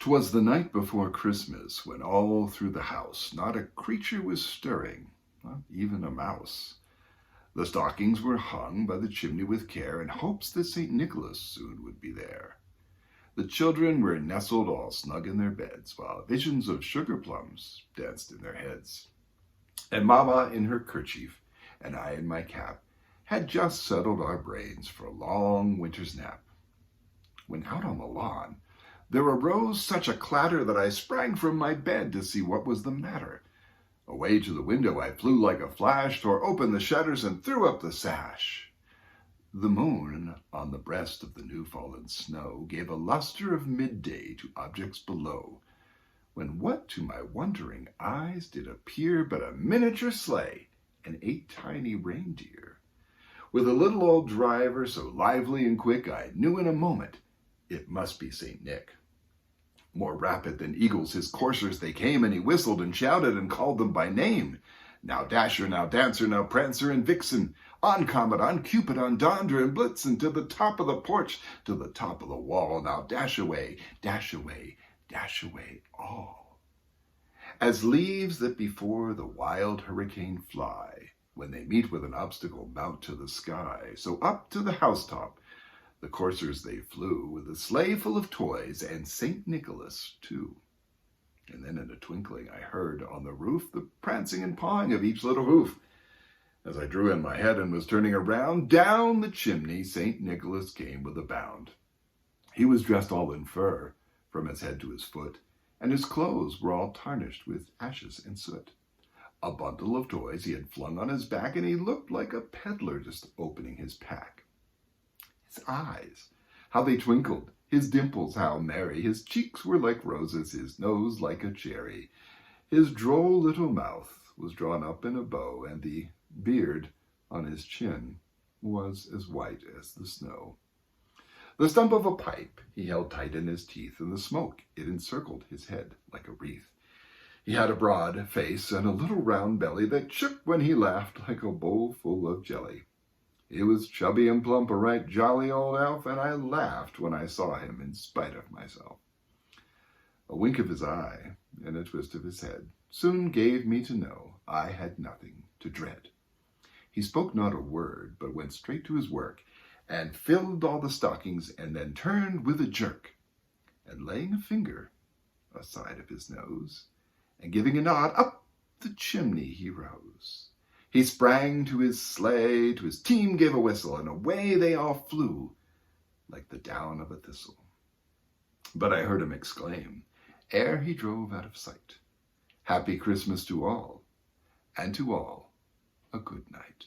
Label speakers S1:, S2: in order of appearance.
S1: 'Twas the night before Christmas, when all through the house not a creature was stirring, not even a mouse. The stockings were hung by the chimney with care, in hopes that St. Nicholas soon would be there. The children were nestled all snug in their beds, while visions of sugar plums danced in their heads. And Mamma in her kerchief, and I in my cap, had just settled our brains for a long winter's nap, when out on the lawn there arose such a clatter that I sprang from my bed to see what was the matter. Away to the window I flew like a flash, tore open the shutters, and threw up the sash. The moon on the breast of the new-fallen snow gave a luster of midday to objects below, when what to my wondering eyes did appear but a miniature sleigh and 8 tiny reindeer. With a little old driver so lively and quick, I knew in a moment it must be St. Nick. More rapid than eagles his coursers they came, and he whistled and shouted and called them by name. Now Dasher, now Dancer, now Prancer and Vixen, on Comet, on Cupid, on Donder and Blitzen, to the top of the porch, to the top of the wall. Now dash away, dash away, dash away all. As leaves that before the wild hurricane fly, when they meet with an obstacle mount to the sky, so up to the housetop the coursers they flew, with a sleigh full of toys, and St. Nicholas too. And then in a twinkling I heard on the roof the prancing and pawing of each little hoof. As I drew in my head and was turning around, down the chimney St. Nicholas came with a bound. He was dressed all in fur, from his head to his foot, and his clothes were all tarnished with ashes and soot. A bundle of toys he had flung on his back, and he looked like a peddler just opening his pack. His eyes, how they twinkled, his dimples how merry, his cheeks were like roses, his nose like a cherry. His droll little mouth was drawn up in a bow, and the beard on his chin was as white as the snow. The stump of a pipe he held tight in his teeth, and the smoke it encircled his head like a wreath. He had a broad face and a little round belly that shook when he laughed like a bowl full of jelly. He was chubby and plump, a right jolly old elf, and I laughed when I saw him in spite of myself. A wink of his eye and a twist of his head soon gave me to know I had nothing to dread. He spoke not a word, but went straight to his work, and filled all the stockings, and then turned with a jerk, and laying a finger aside of his nose, and giving a nod, up the chimney he rose. He sprang to his sleigh, to his team gave a whistle, and away they all flew like the down of a thistle. But I heard him exclaim, ere he drove out of sight, "Happy Christmas to all, and to all a good night."